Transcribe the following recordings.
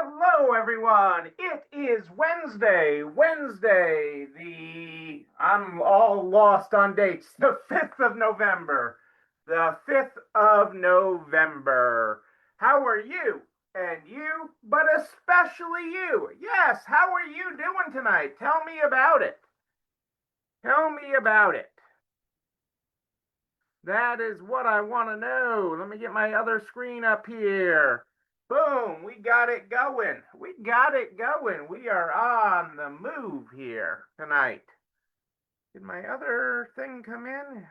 Hello, everyone. It is Wednesday. I'm all lost on dates. The 5th of November. The 5th of November. How are you? And you, but especially you. Yes, how are you doing tonight? Tell me about it. Tell me about it. That is what I want to know. Let me get my other screen up here. Boom, we got it going. We got it going. We are on the move here tonight. Did my other thing come in?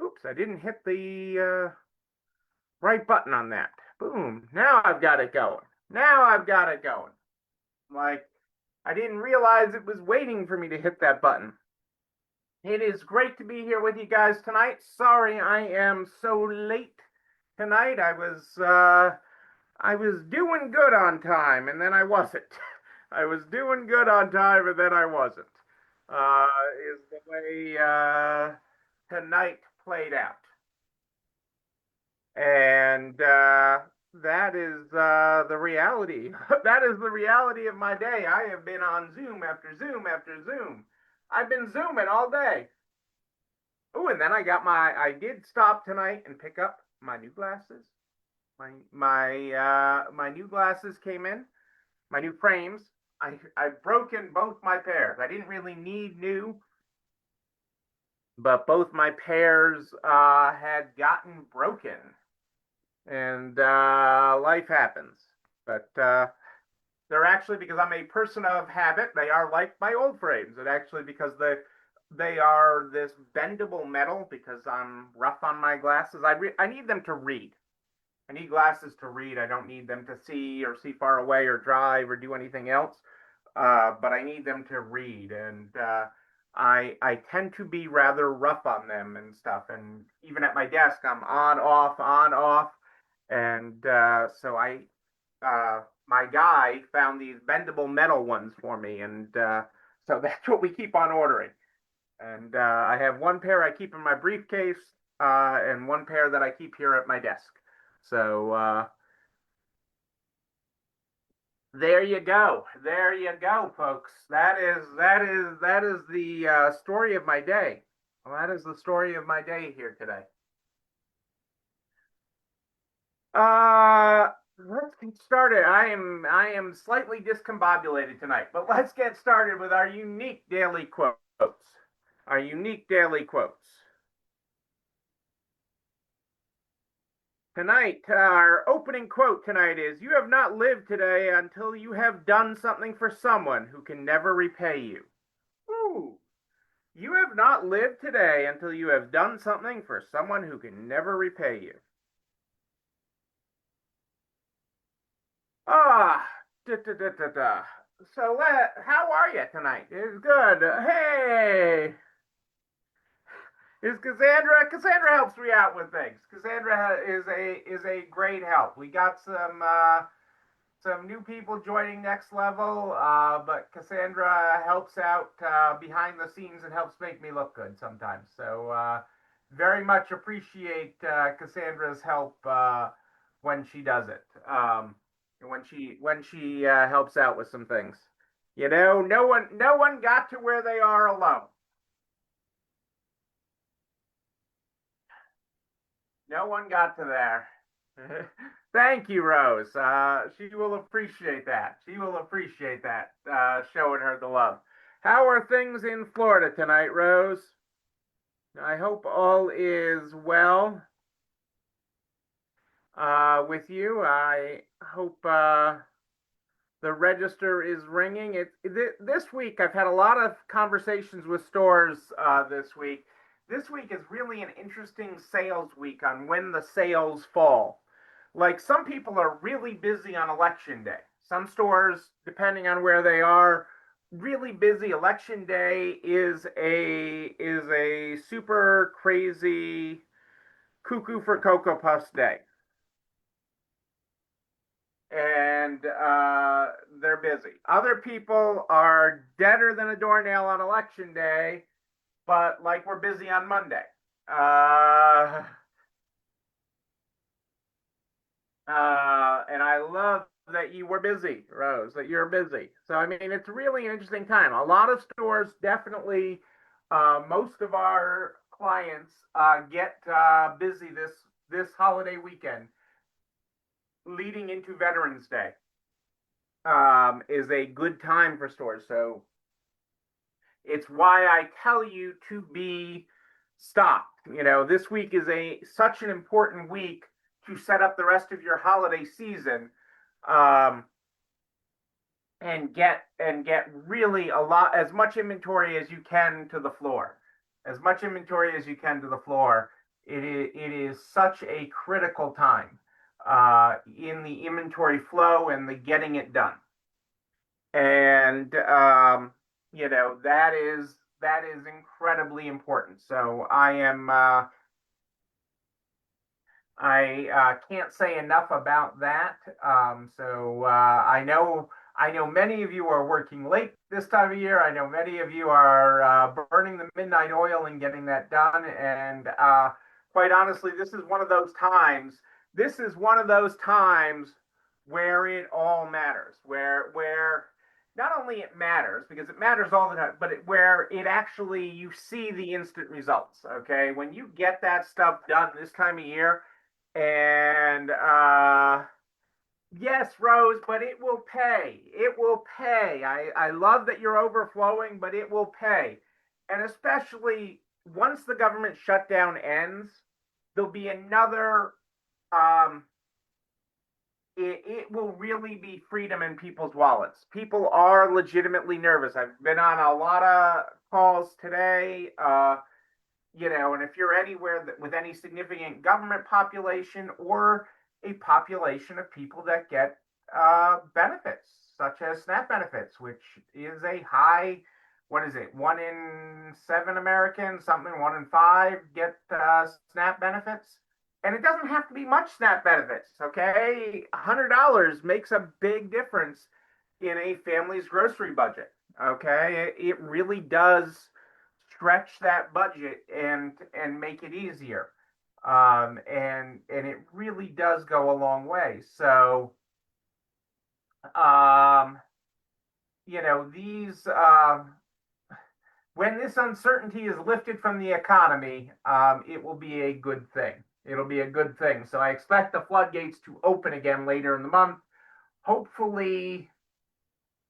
Oops, I didn't hit the right button on that. Boom, now I've got it going. Now I've got it going. Like, I didn't realize it was waiting for me to hit that button. It is great to be here with you guys tonight. Sorry I am so late tonight. I was doing good on time, and then I wasn't. I was doing good on time, and then I wasn't. Uh, is the way tonight played out, and that is the reality. That is the reality of my day. I have been on Zoom after Zoom after Zoom. I've been zooming all day. Oh, and then I did stop tonight and pick up my new glasses. My new glasses came in, my new frames. I've broken both my pairs. I didn't really need new, but both my pairs had gotten broken, and life happens. But they're actually, because I'm a person of habit, they are like my old frames. And actually, because they are this bendable metal, because I'm rough on my glasses. I need them to read. I need glasses to read. I don't need them to see or see far away or drive or do anything else. But I need them to read, and I tend to be rather rough on them and stuff. And even at my desk, I'm on, off, and so my guy found these bendable metal ones for me, and so that's what we keep on ordering. And I have one pair I keep in my briefcase, and one pair that I keep here at my desk. So there you go. There you go, folks. That is the story of my day. Well, that is the story of my day here today. Let's get started. I am slightly discombobulated tonight, but let's get started with our unique daily quotes. Our unique daily quotes. Tonight, our opening quote tonight is, "You have not lived today until you have done something for someone who can never repay you." Ooh. You have not lived today until you have done something for someone who can never repay you. Ah, da, da, da, da, da. So, how are you tonight? It's good. Hey, is Cassandra? Cassandra helps me out with things. Cassandra is a great help. We got some new people joining Next Level, but Cassandra helps out behind the scenes and helps make me look good sometimes. So very much appreciate Cassandra's help when she does it. When she helps out with some things. You know, no one got to where they are alone. No one got to there. Thank you, Rose. She will appreciate that. She will appreciate that, showing her the love. How are things in Florida tonight, Rose? I hope all is well with you. I hope the register is ringing. This week. I've had a lot of conversations with stores this week. This week is really an interesting sales week on when the sales fall. Like, some people are really busy on election day. Some stores, depending on where they are, really busy. Election day is a super crazy cuckoo for Cocoa Puffs day, and they're busy. Other people are deader than a doornail on election day, but like, we're busy on Monday. And I love that you were busy, Rose, that you're busy. So, I mean, it's really an interesting time. A lot of stores definitely, most of our clients get busy this holiday weekend leading into Veterans Day. Is a good time for stores. So it's why I tell you to be stocked. You know, this week is a such an important week to set up the rest of your holiday season, um, and get really a lot as much inventory as you can to the floor, as much inventory as you can to the floor. It is such a critical time in the inventory flow and the getting it done. And that is incredibly important. So I can't say enough about that. I know many of you are working late this time of year. I know many of you are burning the midnight oil and getting that done. And quite honestly, this is one of those times. This is one of those times where it all matters. Where not only it matters because it matters all the time, but where it actually you see the instant results. Okay, when you get that stuff done this time of year, and yes, Rose, but it will pay. It will pay. I love that you're overflowing, but it will pay. And especially once the government shutdown ends, there'll be another, um, it will really be freedom in people's wallets. People are legitimately nervous. I've been on a lot of calls today. And if you're anywhere with any significant government population or a population of people that get benefits, such as SNAP benefits, which is a high, what is it, 1 in 7 Americans, something 1 in 5 get SNAP benefits. And it doesn't have to be much SNAP benefits, okay? $100 makes a big difference in a family's grocery budget, okay? It really does stretch that budget and make it easier. And it really does go a long way. So, um, these when this uncertainty is lifted from the economy, it will be a good thing. It'll be a good thing. So I expect the floodgates to open again later in the month. Hopefully,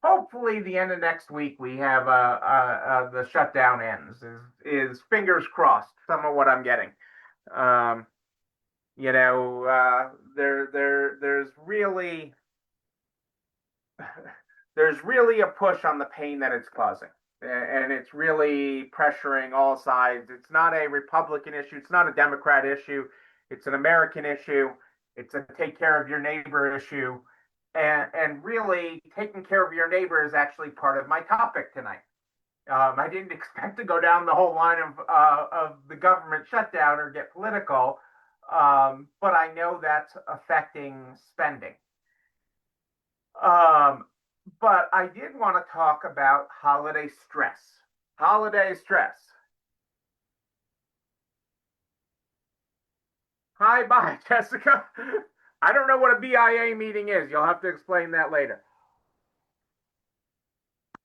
the end of next week we have the shutdown ends. Is fingers crossed. Some of what I'm getting. Um, there's really a push on the pain that it's causing, and it's really pressuring all sides. It's not a Republican issue. It's not a Democrat issue. It's an American issue. It's a take care of your neighbor issue. And really, taking care of your neighbor is actually part of my topic tonight. I didn't expect to go down the whole line of the government shutdown or get political, but I know that's affecting spending. But I did want to talk about holiday stress. Holiday stress. Hi, bye, Jessica. I don't know what a BIA meeting is. You'll have to explain that later.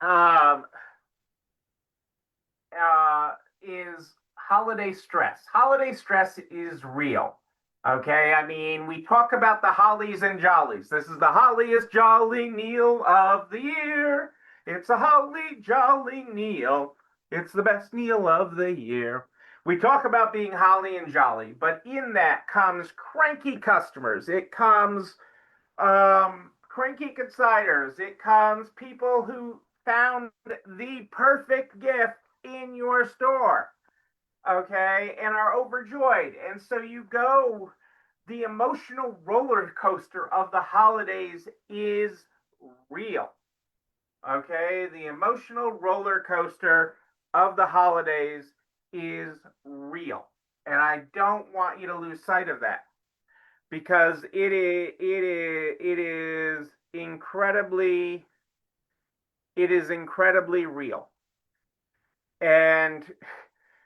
Um, is holiday stress. Holiday stress is real. Okay, I mean, we talk about the hollies and jollies. This is the holliest jolly meal of the year. It's a holly jolly meal. It's the best meal of the year. We talk about being holly and jolly, but in that comes cranky customers. It comes cranky consigners. It comes people who found the perfect gift in your store, okay, and are overjoyed. And so you go, the emotional roller coaster of the holidays is real, okay? The emotional roller coaster of the holidays is real. And I don't want you to lose sight of that because it is incredibly real. And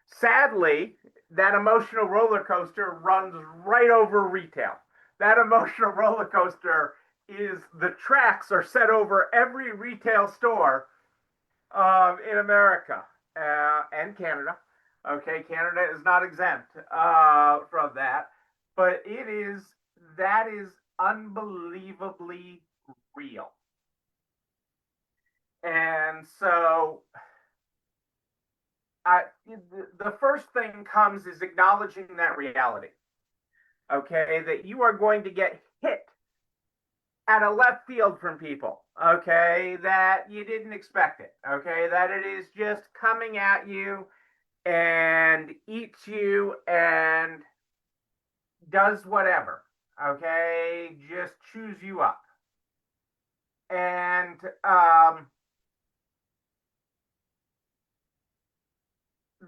sadly, that emotional roller coaster runs right over retail. That emotional roller coaster is the tracks are set over every retail store in America and Canada. Okay, Canada is not exempt from that, but that is unbelievably real. And so the first thing comes is acknowledging that reality. Okay, that you are going to get hit at a left field from people. Okay, that you didn't expect it. Okay, that it is just coming at you and eats you and does whatever. Okay, just chews you up. And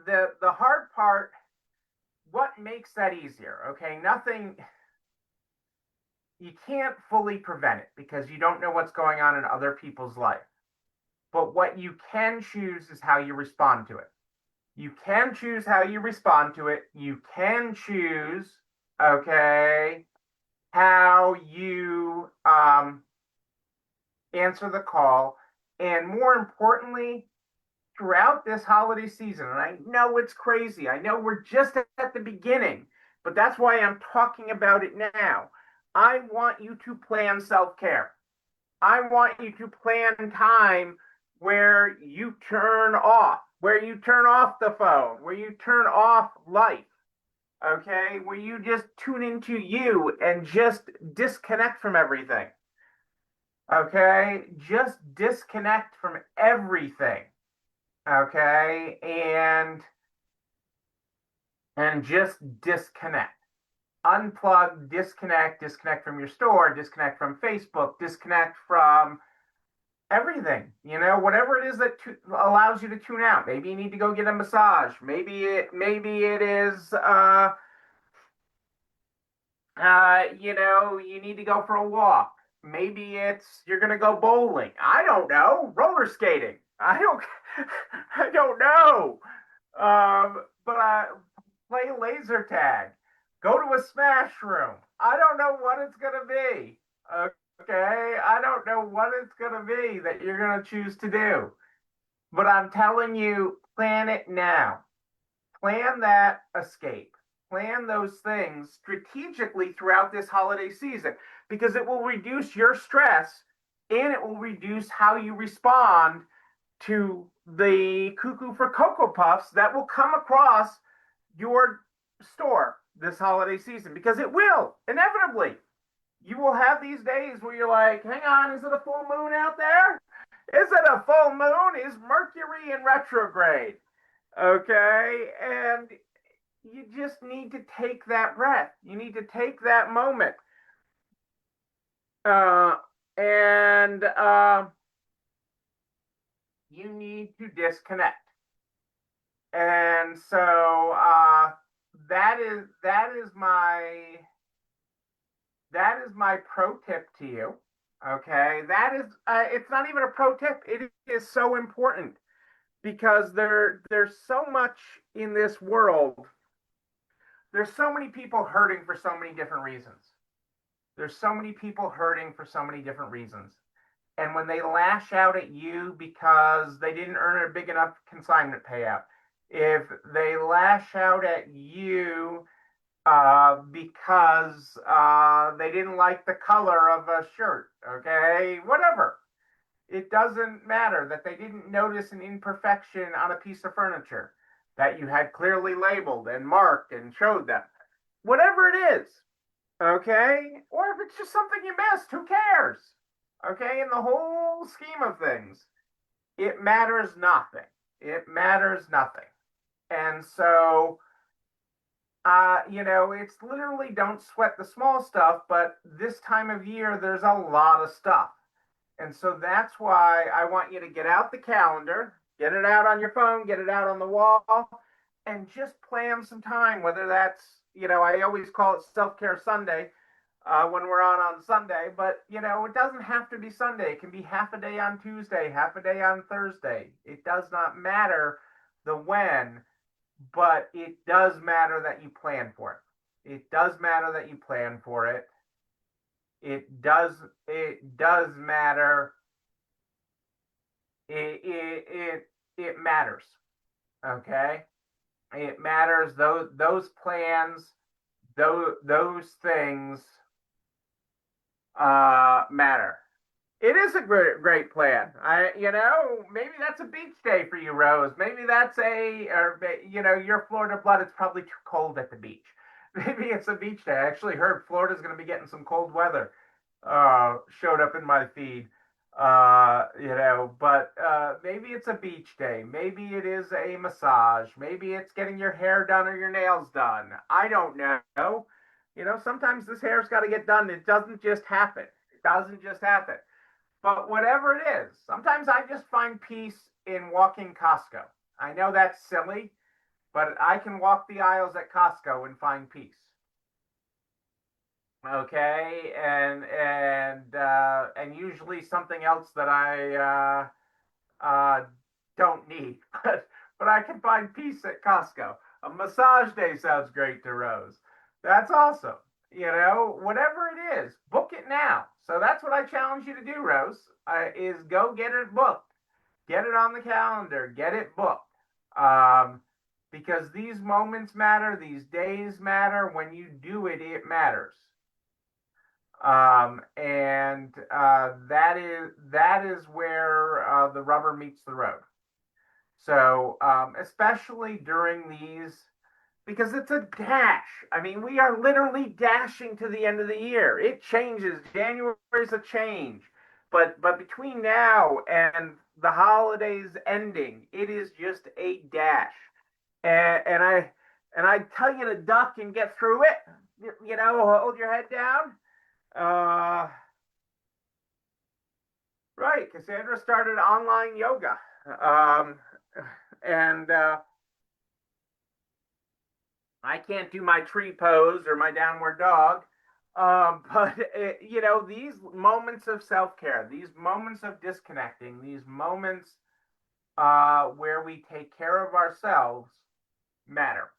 the hard part, what makes that easier? Okay, nothing. You can't fully prevent it because you don't know what's going on in other people's life. But what you can choose is how you respond to it. You can choose how you respond to it. You can choose, okay, how you answer the call. And more importantly, throughout this holiday season, and I know it's crazy. I know we're just at the beginning, but that's why I'm talking about it now. I want you to plan self-care. I want you to plan time where you turn off, the phone, where you turn off life, okay? Where you just tune into you and just disconnect from everything, okay? Just disconnect from everything, okay? And just disconnect. Unplug, disconnect from your store, disconnect from Facebook, disconnect from everything, whatever it is that allows you to tune out. Maybe you need to go get a massage. Maybe it is you need to go for a walk. Maybe it's you're gonna go bowling. I don't know. Roller skating. I don't know. But play laser tag. Go to a smash room. I don't know what it's gonna be. Okay, I don't know what it's gonna be that you're gonna choose to do. But I'm telling you, plan it now. Plan that escape. Plan those things strategically throughout this holiday season because it will reduce your stress and it will reduce how you respond to the cuckoo for Cocoa Puffs that will come across your store this holiday season because it will inevitably. You will have these days where you're like, hang on, is it a full moon out there? Is it a full moon? Is Mercury in retrograde? Okay. And you just need to take that breath. You need to take that moment. And you need to disconnect. And so that is my pro tip to you. Okay, that is it's not even a pro tip. It is so important because there's so much in this world. There's so many people hurting for so many different reasons. There's so many people hurting for so many different reasons. And when they lash out at you because they didn't earn a big enough consignment payout, if they lash out at you because they didn't like the color of a shirt, okay, whatever. It doesn't matter that they didn't notice an imperfection on a piece of furniture that you had clearly labeled and marked and showed them. Whatever it is, okay? Or if it's just something you missed, who cares? Okay, in the whole scheme of things, it matters nothing. It matters nothing. And so, it's literally don't sweat the small stuff, but this time of year, there's a lot of stuff. And so that's why I want you to get out the calendar, get it out on your phone, get it out on the wall, and just plan some time, whether that's, I always call it self-care Sunday when we're on Sunday, but, it doesn't have to be Sunday. It can be half a day on Tuesday, half a day on Thursday. It does not matter the when, but it does matter that you plan for it. It does matter that you plan for it. it does matter. It matters. Okay, it matters. Those plans, those things matter. It is a great plan. Maybe that's a beach day for you, Rose. Maybe that's or your Florida blood. It's probably too cold at the beach. Maybe it's a beach day. I actually heard Florida's going to be getting some cold weather. Showed up in my feed. But maybe it's a beach day. Maybe it is a massage. Maybe it's getting your hair done or your nails done. I don't know. Sometimes this hair's got to get done. It doesn't just happen. It doesn't just happen. But whatever it is, sometimes I just find peace in walking Costco. I know that's silly, but I can walk the aisles at Costco and find peace. Okay, and usually something else that I don't need, but I can find peace at Costco. A massage day sounds great to Rose. That's awesome. Whatever it is, book it now. So that's what I challenge you to do, Rose. Is go get it booked, get it on the calendar, get it booked. Because these moments matter, these days matter. When you do it, it matters. And that is where the rubber meets the road. So especially during these, because it's a dash. I mean, we are literally dashing to the end of the year. It changes. January is a change, but between now and the holidays ending, it is just a dash. And I tell you to duck and get through it. Hold your head down. Uh, right. Cassandra started online yoga. And I can't do my tree pose or my downward dog. But these moments of self care, these moments of disconnecting, these moments where we take care of ourselves matter.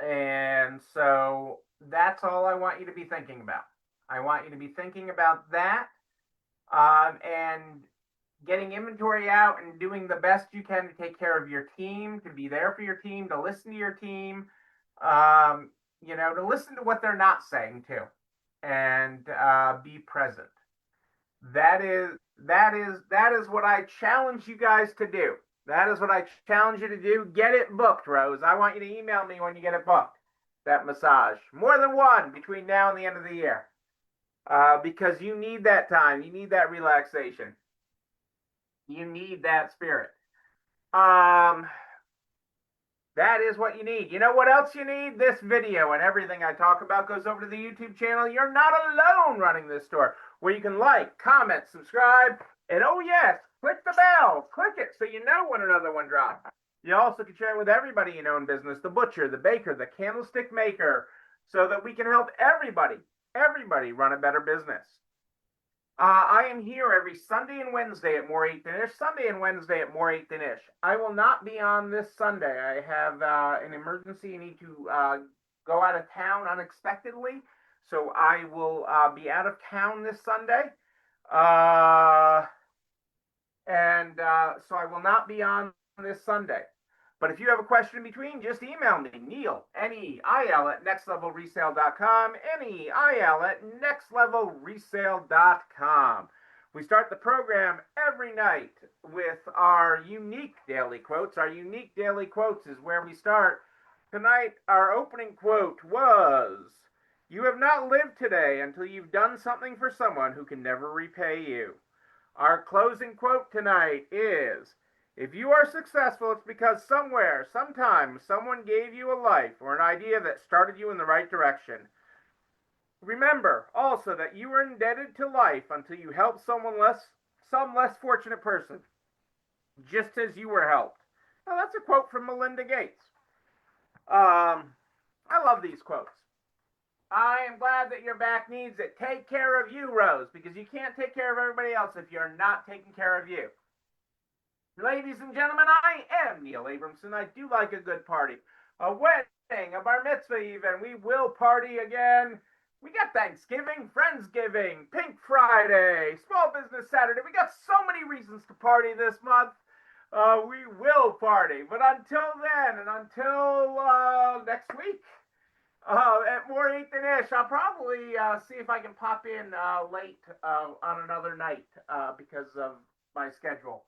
And so that's all I want you to be thinking about. I want you to be thinking about that, and getting inventory out and doing the best you can to take care of your team, to be there for your team, to listen to your team, to listen to what they're not saying too, and be present. That is what I challenge you guys to do. That is what I challenge you to do. Get it booked, Rose. I want you to email me when you get it booked. That massage, more than one between now and the end of the year, because you need that time. You need that relaxation. You need that spirit. Um, that is what you need. You know what else you need? This video and everything I talk about goes over to the YouTube channel. You're not alone running this store, where you can like, comment, subscribe, and oh yes, click the bell. Click it so you know when another one drops. You also can share it with everybody you know in business, the butcher, the baker, the candlestick maker, so that we can help everybody run a better business. I am here every Sunday and Wednesday at More 8 than Ish. Sunday and Wednesday at More 8 than Ish. I will not be on this Sunday. I have an emergency. I need to go out of town unexpectedly. So I will be out of town this Sunday. So I will not be on this Sunday. But if you have a question in between, just email me, Neil, Neil, at nextlevelresale.com, Neil at nextlevelresale.com. We start the program every night with our unique daily quotes. Our unique daily quotes is where we start. Tonight, our opening quote was, "You have not lived today until you've done something for someone who can never repay you." Our closing quote tonight is, "If you are successful, it's because somewhere, sometime, someone gave you a life or an idea that started you in the right direction." Remember also that you are indebted to life until you help some less fortunate person, just as you were helped. Now, that's a quote from Melinda Gates. I love these quotes. I am glad that your back needs it. Take care of you, Rose, because you can't take care of everybody else if you're not taking care of you. Ladies and gentlemen, I am Neil Abramson. I do like a good party. A wedding, a bar mitzvah even. We will party again. We got Thanksgiving, Friendsgiving, Pink Friday, Small Business Saturday. We got so many reasons to party this month. We will party. But until then, and until next week, at more 8 than ish, I'll probably see if I can pop in late on another night because of my schedule.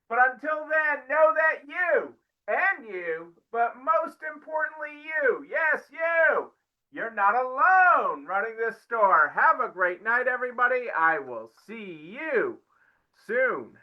But until then, know that you, but most importantly, yes, you're not alone running this store. Have a great night, everybody. I will see you soon.